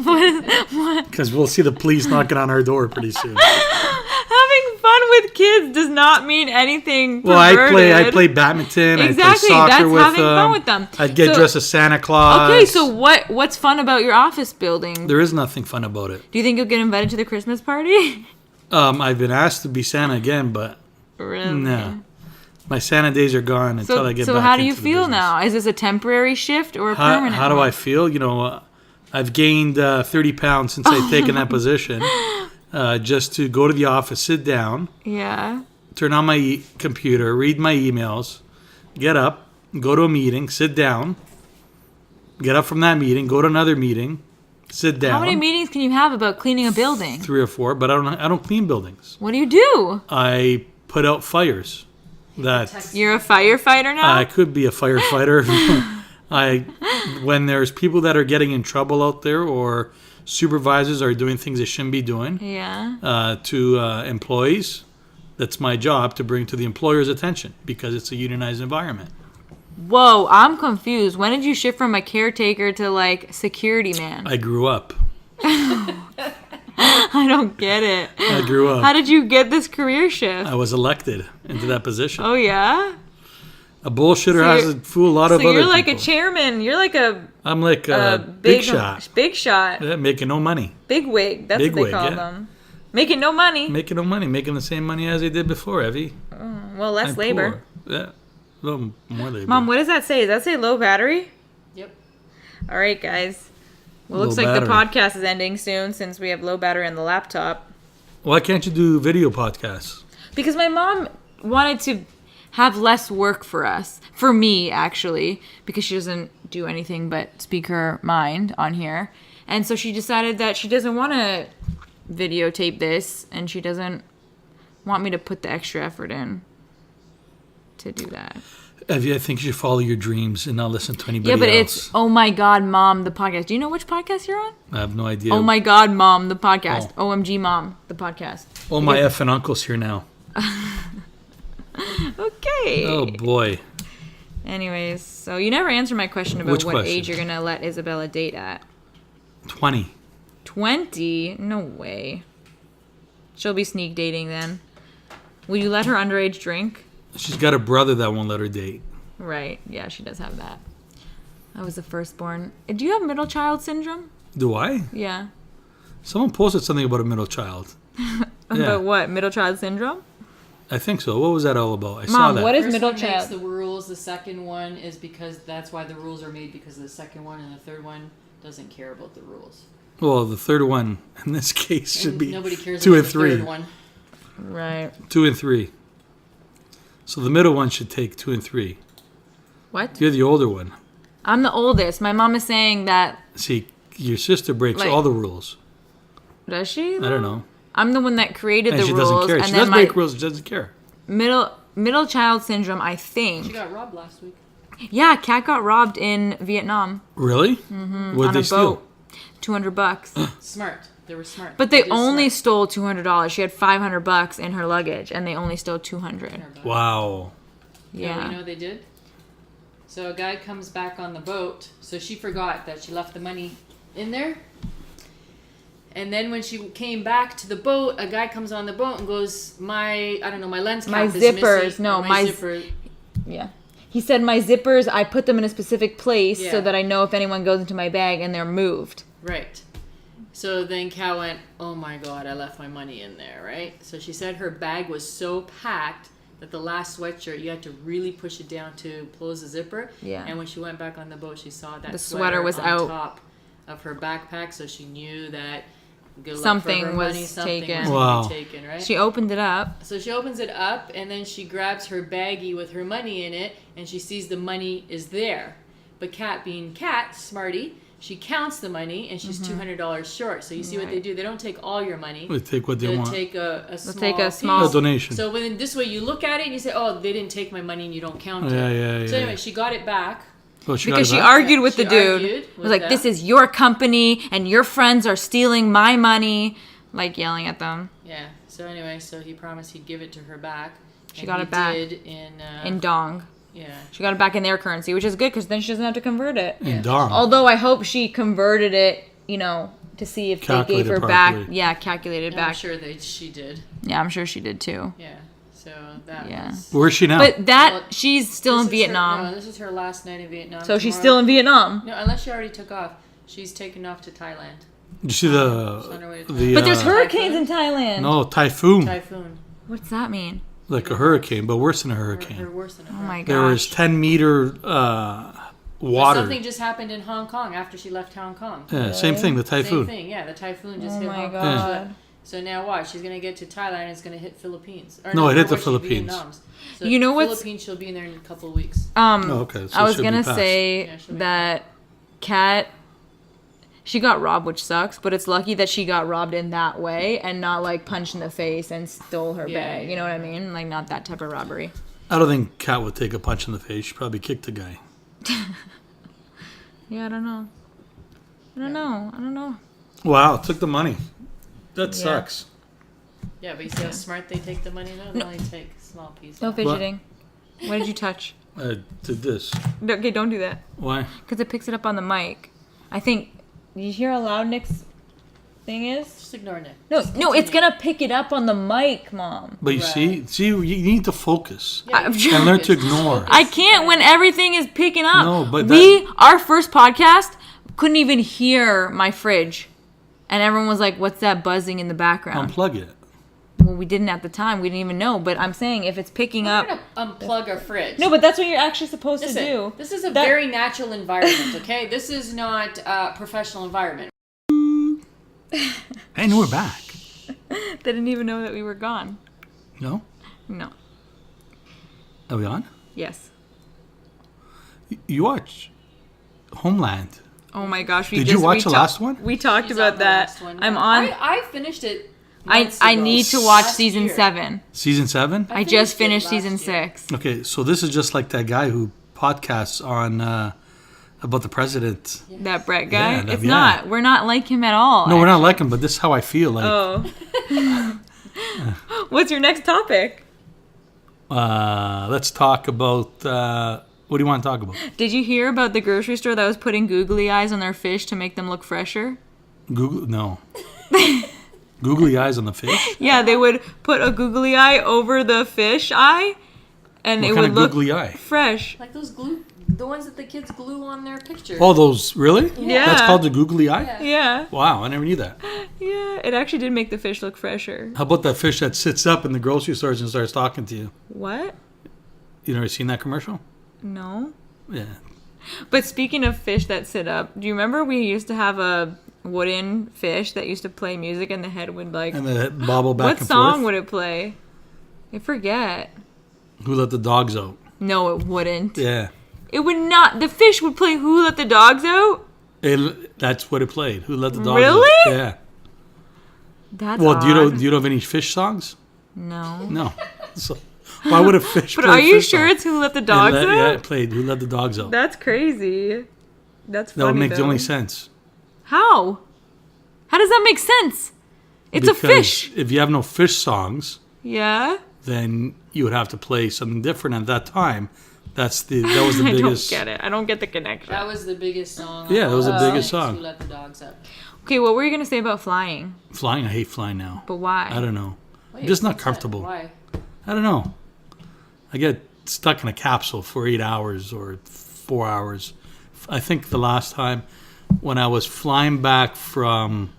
Because we'll see the police knocking on our door pretty soon. Having fun with kids does not mean anything Well, perverted. I play badminton. Exactly, I play soccer that's with having them. fun with them. I'd get So- dressed as Santa Claus. Okay, so what's fun about your office building? There is nothing fun about it. Do you think you'll get invited to the Christmas party? I've been asked to be Santa again, but Really? no. My Santa days are gone until I get back So how do you into the feel business. now? Is this a temporary shift or a permanent How do one? I feel? I've gained 30 pounds since I've taken that position. Just to go to the office, sit down, Yeah. turn on my computer, read my emails, get up, go to a meeting, sit down, get up from that meeting, go to another meeting, sit down. How many meetings can you have about cleaning a building? 3 or 4, but I don't clean buildings. What do you do? I put out fires. You're a firefighter now? I could be a firefighter. When there's people that are getting in trouble out there or supervisors are doing things they shouldn't be doing Yeah. to employees, that's my job to bring to the employer's attention because it's a unionized environment. Whoa, I'm confused. When did you shift from a caretaker to like security man? I grew up. I don't get it. I grew up. How did you get this career shift? I was elected into that position. Oh yeah? A bullshitter So has you're- to fool a lot of So other you're like people. a chairman. You're like a I'm like a big shot. Big shot. Yeah, making no money. Big wig. That's Big what they wig, call yeah. them. Making no money. Making no money. Making the same money as they did before, Evie. Well, less I'm labor. poor. Yeah. Well, more labor. Mom, what does that say? Does that say low battery? Yep. All right, guys. Well, looks Low like the battery. podcast is ending soon since we have low battery on the laptop. Why can't you do video podcasts? Because my mom wanted to have less work for us. For me, actually. Because she doesn't do anything but speak her mind on here. And so she decided that she doesn't want to videotape this. And she doesn't want me to put the extra effort in to do that. Evie, I think you should follow your dreams and not listen to anybody Yeah, but else. it's Oh My God, Mom, the podcast. Do you know which podcast you're on? I have no idea. Oh My God, Mom, the podcast. OMG Mom, the podcast. Oh, my effing uncle's here now. Okay. Oh, boy. Anyways, so you never answered my question about Which what question? age you're going to let Isabella date at. 20. 20? No way. She'll be sneak dating then. Will you let her underage drink? She's got a brother that won't let her date. Right. Yeah, she does have that. I was the firstborn. Do you have middle child syndrome? Do I? Yeah. Someone posted something about a middle child. About what? Middle child syndrome? I think so. What was that all about? I saw Mom, that. what is First middle one makes child? the rules. The second one is because that's why the rules are made, because of the second one, and the third one doesn't care about the rules. Well, the third one in this case should And be nobody cares 2 about and the 3. third one. Right. 2 and 3. So the middle one should take 2 and 3. What? You're the older one. I'm the oldest. My mom is saying that. See, your sister breaks Like- all the rules. Does she? I don't know. I'm the one that created And the she rules. doesn't care. And She then does my break rules. She doesn't care. middle child syndrome, I She think. got robbed last week. Yeah, Kat got robbed in Vietnam Really? Mm-hmm. What on did a they steal? boat. $200. Smart. They were smart. But they did only smart. stole $200. She had $500 in her luggage, and they only stole $200. Wow. Yeah. Yeah. You know what they did? So a guy comes back on the boat. So she forgot that she left the money in there. And then when she came back to the boat, a guy comes on the boat and goes, my lens cap My is zippers. missing. No, Or my- zipper. Yeah. He said my zippers, I put them in a specific place so Yeah. that I know if anyone goes into my bag and they're moved. Right. So then Cal went, oh my God, I left my money in there, right? So she said her bag was so packed that the last sweatshirt, you had to really push it down to close the zipper. Yeah. And when she went back on the boat, she saw that The sweater was on out. top of her backpack, so she knew that good luck Something for her was money, something taken. was Wow. gonna be taken, right? She opened it up. So she opens it up, and then she grabs her baggie with her money in it, and she sees the money is there. But Kat, being Kat, smarty, she counts the money, and she's $200 short. So you see what they Right. do? They don't take all your money. They take what they They'll want. take a small take a piece. small- A donation. So when this way you look at it and you say, oh, they didn't take my money, and you don't count Yeah, it. yeah, So yeah. anyway, she got it back. Oh, she got Because it she back? argued with She the dude. argued Was with like, them. this is your company and your friends are stealing my money. Like yelling at them. Yeah. So anyway, so he promised he'd give it to her back. She and got he it back. Did In dong. yeah. She got it back in their currency, which is good because then she doesn't have to convert it. And Dom. Although I hope she converted it, to see if they gave Calculated her back. properly. Yeah, calculated I'm back. sure she did. Yeah, I'm sure she did too. Yeah. So that Yeah. was. Where's she now? But Well, she's still in This is her- Vietnam. no, this is her last night in Vietnam. So she's Tomorrow- still in Vietnam. No, unless she already took off. She's taken off to Thailand. You see on her way to the But there's uh, hurricanes in Thailand. no typhoon, Typhoon. What's that mean? like a hurricane, but worse than a Or hurricane. worse than a Oh my There was gosh. 10-meter water. Something just happened in Hong Kong after she left Hong Kong. Yeah, same thing. The Same typhoon. thing, yeah. The typhoon just Oh hit my Hong Kong. God. So now what? She's gonna get to Thailand and it's gonna hit Philippines. Or No, it hit the what, Philippines. Vietnam's. So You know what's- Philippines, she'll be in there in a couple of weeks. Oh, okay. So I it was should be gonna passed. say Yeah, she'll be that Kat, she got robbed, which sucks. But it's lucky that she got robbed in that way and not like punched in the face and stole her Yeah, bag. yeah, You know what I mean? Like not that type of robbery. I don't think Kat would take a punch in the face. She'd probably kick the guy. Yeah, I don't know. I don't know. Wow, took the money. That Yeah. sucks. Yeah, but you see how smart they take the money though? They only take a small piece. No fidgeting. What did you touch? I did this. Okay, don't do that. Why? Because it picks it up on the mic. I think. Did you hear how loud Nick's thing is? Just ignore Nick. No, Just no, it's continue. gonna pick it up on the mic, Mom. But you Right. see, you need to focus Yeah, I'm you trying- and learn to focus. ignore. I can't when everything is picking up. No, but our first podcast couldn't even hear my fridge, and everyone was like, "What's that buzzing in the background?" Unplug it. Well, we didn't at the time. We didn't even know. But I'm saying if it's picking We're up, gonna unplug our fridge. no, but that's what you're actually supposed Listen, to do. this is a That- very natural environment, okay? This is not a professional environment. Hey, no, we're back. They didn't even know that we were gone. No? No. Are we on? Yes. You watch Homeland. Oh my gosh. Did you watch the last one? We talked She's about on the that. last one, I'm yeah. on. I finished it. I months ago. need to watch Last season year. 7. Season 7? I just finished finished it last season year. 6. Okay, so this is just like that guy who podcasts on about the president. That Brett guy. Yeah, It's yeah. not. We're not like him at all. No, we're not like him, but this is how I feel. Like, Oh. What's your next topic? let's talk about. What do you want to talk about? Did you hear about the grocery store that was putting googly eyes on their fish to make them look fresher? Google? No. Googly eyes on the fish? Yeah, they would put a googly eye over the fish eye, and What it kind would of look googly eye? fresh. Like those glue, the ones that the kids glue on their picture. Oh, those really? Yeah. That's called the googly eye. Yeah. Yeah, Wow, I never knew that. yeah. It actually did make the fish look fresher. How about that fish that sits up in the grocery stores and starts talking to you? What? You never seen that commercial? No. Yeah. But speaking of fish that sit up, do you remember we used to have a wooden fish that used to play music and the head would like... And then it bobble back What and song forth. would it play? I forget. Who let the dogs out? No, it wouldn't. Yeah. It would not. The fish would play Who Let the Dogs Out? That's what it played. Who let the dogs Really? out? Yeah. That's Well, odd. do you know of any fish songs? No. No. So why would a fish But play are you fish sure song? it's Who Let the Dogs Out? Yeah, it played Who Let the Dogs Out. That's crazy. That's funny, That would make the though. only sense. How? How does that make sense? It's Because a fish. if you have no fish songs, Yeah? then you would have to play something different at that time. That was the biggest. I don't get it. I don't get the connection. That was the biggest song. Yeah, that was the of all biggest time, song. Who Let the Dogs Out. Okay, what were you going to say about flying? Flying, I hate flying now. But why? I don't know. Wait, I'm just not what's that? comfortable. Why? I don't know. I get stuck in a capsule for 8 hours or 4 hours. I think the last time when I was flying back from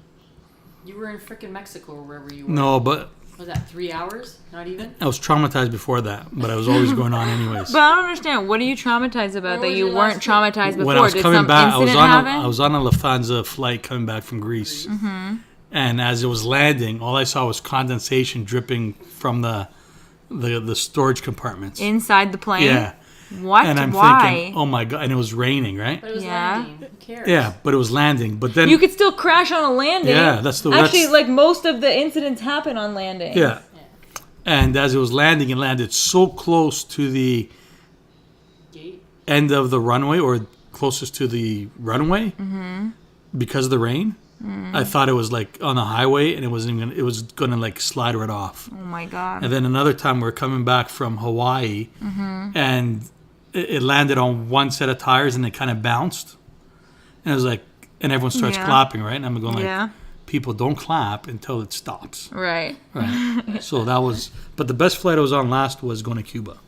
You were in frickin' Mexico or wherever you were. no, but Was that 3 hours? Not even? I was traumatized before that, but I was always going on anyways. But I don't understand. What are you traumatized about Where that was you your weren't last trip? traumatized before? When I was Did coming some back, I incident happen? was on a Lufthansa flight coming back from Greece, and as it was landing, all I saw was condensation dripping from the storage compartments. Inside the plane? Yeah, What? and I'm Why? thinking, oh my god, and it was raining, right? But it was Yeah. landing. Who cares? Yeah, but it was landing. But then, You could still crash on a landing. Yeah, that's the- Actually, that's- like most of the incidents happen on landing. yeah, and as it was landing, it landed so close to the Gate. end of the runway or closest to the runway because of the rain. I thought it was like on the highway and it wasn't even. It was gonna like slide right off. Oh my god. And then another time we are coming back from Hawaii, and it landed on one set of tires and it kind of bounced, and it was like, and everyone starts Yeah. clapping, right? And I'm going like, Yeah. people don't clap until it stops, Right. right? So that was, but the best flight I was on last was going to Cuba.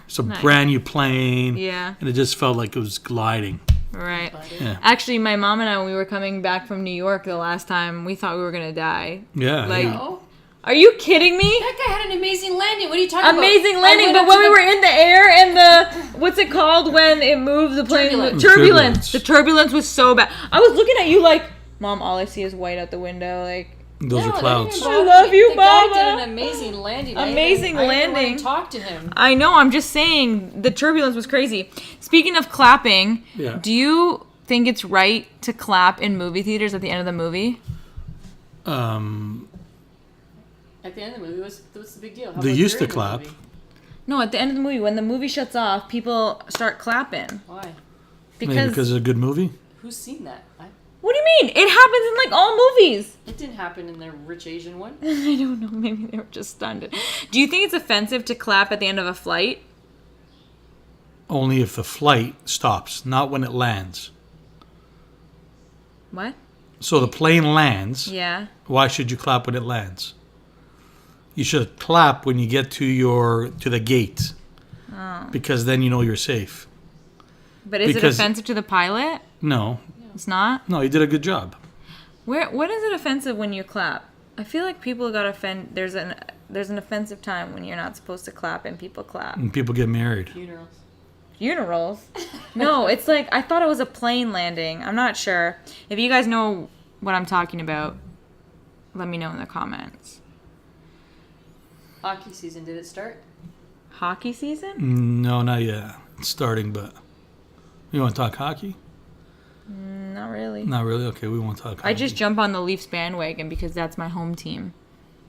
It's a brand new plane, Yeah. and it just felt like it was gliding. Right. Yeah. Actually, my mom and I, when we were coming back from New York the last time, we thought we were gonna die. Yeah. Like, yeah. Oh, are you kidding me? that guy had an amazing landing. What are you talking about? Amazing landing, but when we were in the air and the what's it called when it moved the plane? Turbulence. Turbulence. The turbulence was so bad. I was looking at you like, Mom, all I see is white out the window. Like, Those are clouds. I love you, the guy Mama. did an amazing landing. Amazing I didn't landing. want to talk to him. I know. I'm just saying the turbulence was crazy. Speaking of clapping, Yeah. do you think it's right to clap in movie theaters at the end of the movie? At the end of the movie, what's the big deal? How They about used to during the clap. movie? No, at the end of the movie, when the movie shuts off, people start clapping Why? Maybe because. because it's a good movie. Who's seen that? What do you mean? It happens in like all movies. It didn't happen in the rich Asian one. I don't know. Maybe they were just stunned. Do you think it's offensive to clap at the end of a flight? Only if the flight stops, not when it lands. What? So the plane lands. Yeah. Why should you clap when it lands? You should clap when you get to the gate, because then you know you're safe. But is it Because- offensive to the pilot? No, It's not. no, you did a good job. What is it offensive when you clap? I feel like people got offend. There's an offensive time when you're not supposed to clap and people clap. And people get married. Funerals. Funerals? No, it's like I thought it was a plane landing. I'm not sure. If you guys know what I'm talking about, let me know in the comments. Hockey season, did it start? Hockey season? No, not yet. It's starting, but you want to talk hockey? Not really. Not really. Okay, we won't talk hockey. I just jump on the Leafs bandwagon because that's my home team.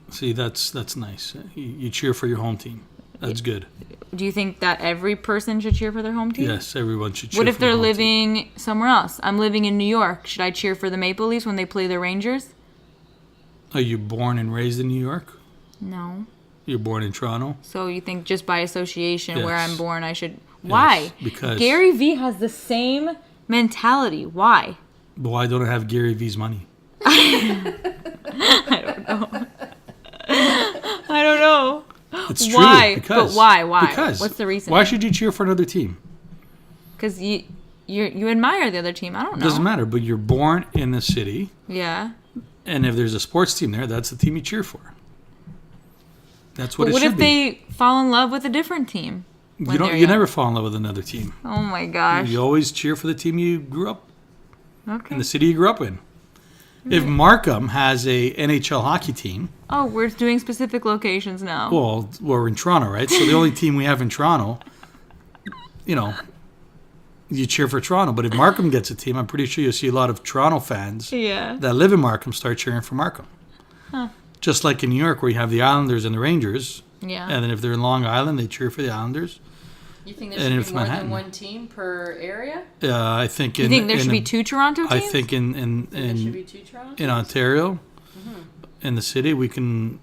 See, that's nice. You cheer for your home team. That's good. Do you think that every person should cheer for their home team? Yes, everyone should cheer. What if for their they're home team. living somewhere else? I'm living in New York. Should I cheer for the Maple Leafs when they play the Rangers? Are you born and raised in New York? No. You're born in Toronto. So you think just by association where Yes. I'm born, I should... Why? because- Gary Vee has the same mentality. Why? But why don't I have Gary V's money? I don't know. It's true. Why? Because, But why? Why? Because. What's the reason? Why should you cheer for another team? Because you admire the other team. I don't know. Doesn't matter. But you're born in the city, Yeah. and if there's a sports team there, that's the team you cheer for. That's what But it what should if be. they fall in love with a different team? You when don't. they're You young? never fall in love with another team. Oh my gosh. You always cheer for the team you grew up Okay. in, the city you grew up in. If Markham has a NHL hockey team, Oh, we're doing specific locations now. well, we're in Toronto, right? So the only team we have in Toronto, you cheer for Toronto. But if Markham gets a team, I'm pretty sure you'll see a lot of Toronto fans Yeah. that live in Markham start cheering for Markham. Huh. Just like in New York, where you have the Islanders and the Rangers, Yeah. and then if they're in Long Island, they cheer for the Islanders. You think there And should if be more Manhattan. than one team per area? I think You think there should be two Toronto teams? I think There should be two Toronto in teams? Ontario, in the city, we can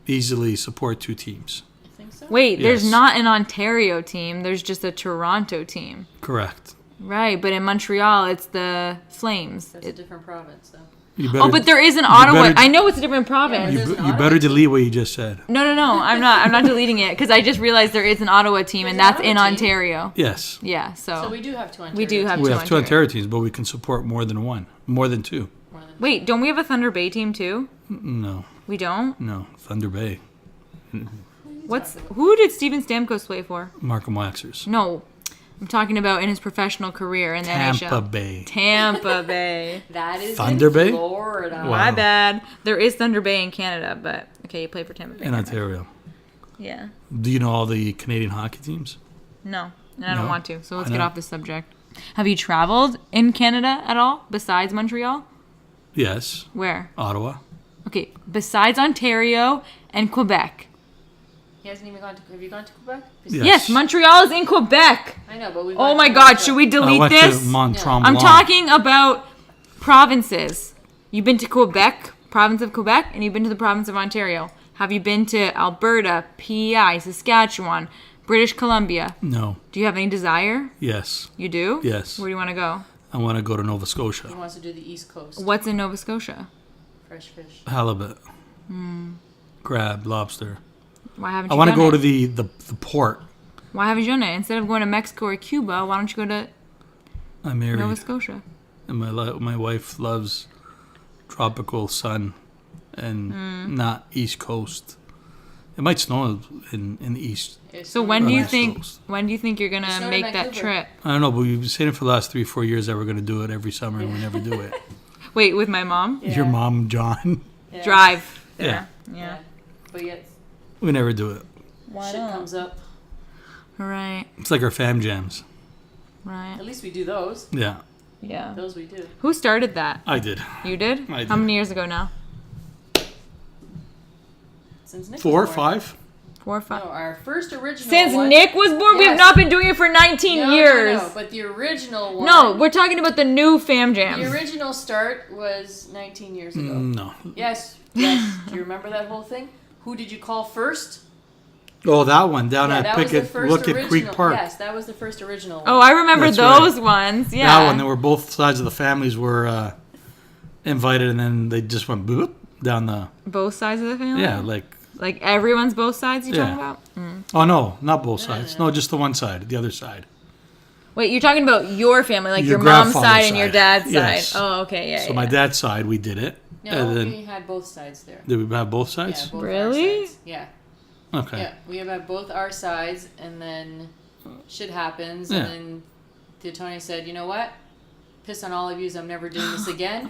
easily support two teams. I think so. Wait, there's Yes. not an Ontario team. There's just a Toronto team. Correct. Right, but in Montreal, it's the Flames. That's a different province, though. You better, Oh, but there is an Ottawa. better- I know it's a different province. there's an you better Ottawa delete what you just said. No. I'm not deleting it because I just realized there is an Ottawa team, and There's an that's in Ottawa team? Ontario. Yes. Yeah, So we do have two Ontario We do have teams. We two have two Ontario. Ontario teams, but we can support more than two. More than- Wait, don't we have a Thunder Bay team too? No, We don't. no. Thunder Bay, Who did Steven Stamkos play for? Markham Waxers. No, I'm talking about in his professional career in the Tampa NHL. Bay. Tampa Bay. That is Thunder in Bay? Florida. Wow. My bad. There is Thunder Bay in Canada, but okay, you play for Tampa Bay. In Ontario. Yeah. Do you know all the Canadian hockey teams? No, and I don't No? want to. So let's Why get not? off this subject. Have you traveled in Canada at all besides Montreal? Yes. Where? Ottawa. Okay, besides Ontario and Quebec. He hasn't even gone to. Have you gone to Quebec? Yes. Yes, Montreal is in Quebec. I know, but we. Oh my God, should we I delete went this? to Mont Tremblant. I'm talking about provinces. You've been to Quebec, province of Quebec, and you've been to the province of Ontario. Have you been to Alberta, PEI, Saskatchewan, British Columbia? No. Do you have any desire? Yes. You do? Yes. Where do you want to go? I want to go to Nova He Scotia. wants to do the East Coast. What's in Nova Scotia? Fresh fish. Halibut. Hmm. Crab, lobster. Why haven't I you want to done go it? to the port. Why haven't you done it? Instead of going to Mexico or Cuba, why don't you go to I'm married, Nova Scotia. and my wife loves tropical sun and not East Coast. It might snow in the East. So when do you West think Coast. you're gonna Snowed in make that Vancouver. trip? I don't know, but we've been saying it for the last 3-4 years that we're going to do it every summer, and we never do it. Wait, with my mom? Yeah. Your mom, John, Yeah. Drive Yeah. there. Yeah. Yeah. But yet, we never do it. Why shit not? comes up. Right. It's like our fam jams. Right. At least we do those. Yeah, Yeah. Those we do. Who started that? I did. You did? I How did. many years ago now? Since Nick 4 or was born. 5? 4 or 5? No, our first original Since one. Nick was born, we have Yes. not been doing it for 19 No, years. No, but the original one. No, we're talking about the new fam The jams. original start was 19 years ago. No. Yes, yes. Do you remember that whole thing? Who did you call first? Oh, that one down Yeah, at that was the Pickett, first look original. at Creek Park. Yes, that was the first original one. Oh, I remember That's those right. ones. Yeah. That one, there were both sides of the families were invited, and then they just went boop down the. Both sides of the family? Yeah, Like everyone's both sides you're Yeah. talking about? Mm. oh no, not both sides. No, just the one side, the other side. Wait, you're talking about your family, like Your your mom's grandfather's side and your side. dad's Yes. side. Oh, okay, yeah. So my dad's side, we did it. No, and then we had both sides there. did we have both Yeah, sides? both Really? Our sides. Yeah. Okay. Yeah, we have had both our sides, and then shit happens, Yeah. and then Tony said, "You know what? Piss on all of yous. I'm never doing this again."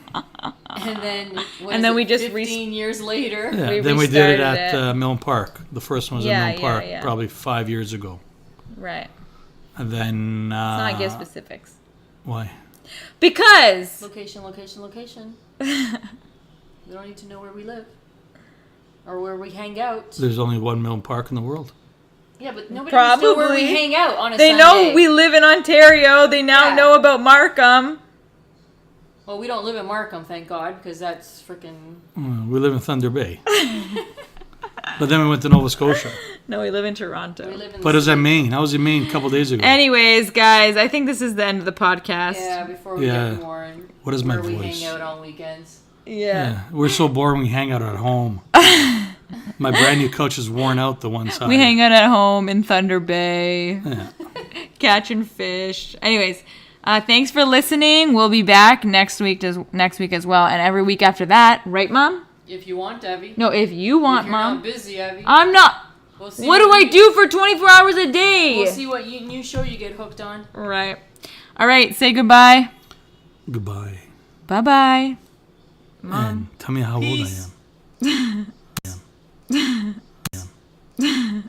And then, we just 15 years later. Yeah. We then we did it restarted at Milne Park. The first one was Yeah, in Milne Park, yeah. probably 5 years ago. Right. And then Let's not give specifics. why? Because Location. We don't need to know where we live or where we hang out. There's only one Milne Park in the world. Yeah, but nobody needs to know where we Probably. hang out on a they Sunday. know we live in Ontario. They now Yeah. know about Markham. Well, we don't live in Markham, thank God, because that's freaking. We live in Thunder Bay. But then we went to Nova Scotia. No, we live in Toronto. We live in But the it was in Maine. I was in Maine a couple days ago. Anyways, guys, I think this is the end of the podcast. Yeah, before we Yeah. get more and What is my where we voice? hang out on weekends. Yeah. We're so boring we hang out at home. My brand new couch is worn out the one side. We hang out at home in Thunder Bay, Yeah. catching fish. Anyways, thanks for listening. We'll be back next week as well, and every week after that. Right, Mom? If you want, Abby. No, if you want, if you're Mom. not busy, Abby. I'm not. We'll see What do I you- do for 24 hours a day? We'll see what new show you get hooked on. Right. All right. Say goodbye. Goodbye. Bye-bye. Mom. And tell me how old I Peace. am.